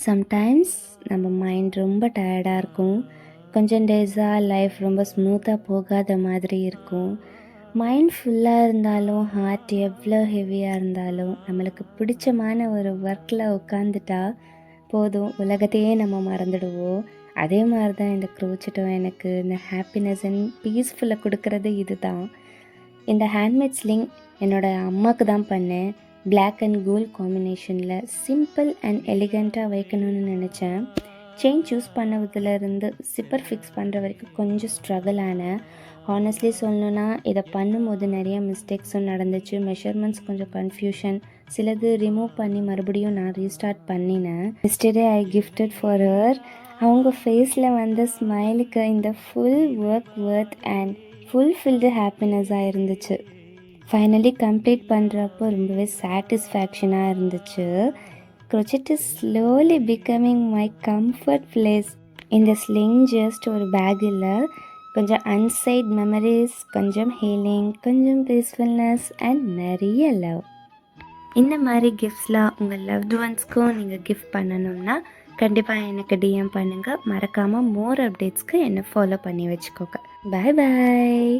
Sometimes நம்ம mind ரொம்ப டயர்டாக இருக்கும். கொஞ்சம் டேஸாக லைஃப் ரொம்ப ஸ்மூத்தாக போகாத மாதிரி இருக்கும். மைண்ட் ஃபுல்லாக இருந்தாலும் ஹார்ட் எவ்வளோ ஹெவியாக இருந்தாலும் நம்மளுக்கு பிடிச்சமான ஒரு ஒர்க்கில் உட்காந்துட்டா போதும், உலகத்தையே நம்ம மறந்துடுவோம். அதே மாதிரி தான் இந்த க்ரோச்சட்டும் எனக்கு இந்த ஹாப்பினஸ் அண்ட் பீஸ்ஃபுல்லை கொடுக்கறது இது தான். இந்த ஹேண்ட்மேட் ஸ்லிங் என்னோடய அம்மாவுக்கு தான் பண்ணேன். பிளாக் அண்ட் கோல்ட் காம்பினேஷனில் சிம்பிள் அண்ட் எலிகண்ட்டாக வைக்கணும்னு நினச்சேன். செயின் சூஸ் பண்ணதுலேருந்து சிப்பர் ஃபிக்ஸ் பண்ணுற வரைக்கும் கொஞ்சம் ஸ்ட்ரகிள் ஆனேன். ஹானஸ்ட்லி சொல்லணுன்னா இதை பண்ணும்போது நிறைய மிஸ்டேக்ஸும் நடந்துச்சு. மெஷர்மெண்ட்ஸ் கொஞ்சம் கன்ஃபியூஷன், சிலது ரிமூவ் பண்ணி மறுபடியும் நான் ரீஸ்டார்ட் பண்ணினேன். Yesterday I gifted for her. அவங்க ஃபேஸில் வந்த ஸ்மைலுக்கு இந்த full work worth and fulfilled ஹாப்பினஸ்ஸாக இருந்துச்சு. ஃபைனலி கம்ப்ளீட் பண்ணுறப்போ ரொம்பவே சாட்டிஸ்ஃபேக்ஷனாக இருந்துச்சு. Crochet is slowly becoming my comfort place. இந்த ஸ்லிங் ஜஸ்ட் ஒரு பேக் இல்லை, கொஞ்சம் அன்சைட் மெமரிஸ், கொஞ்சம் ஹீலிங், கொஞ்சம் பீஸ்ஃபுல்னஸ் அண்ட் நிறைய லவ். இந்த மாதிரி கிஃப்ட்ஸ்லாம் உங்கள் லவ்ட் ஒன்ஸ்க்கும் நீங்கள் கிஃப்ட் பண்ணணும்னா கண்டிப்பாக எனக்கு டிஎம் பண்ணுங்கள். மறக்காமல் மோர் அப்டேட்ஸ்க்கு என்னை ஃபாலோ பண்ணி வச்சுக்கோங்க. பாய் பாய்.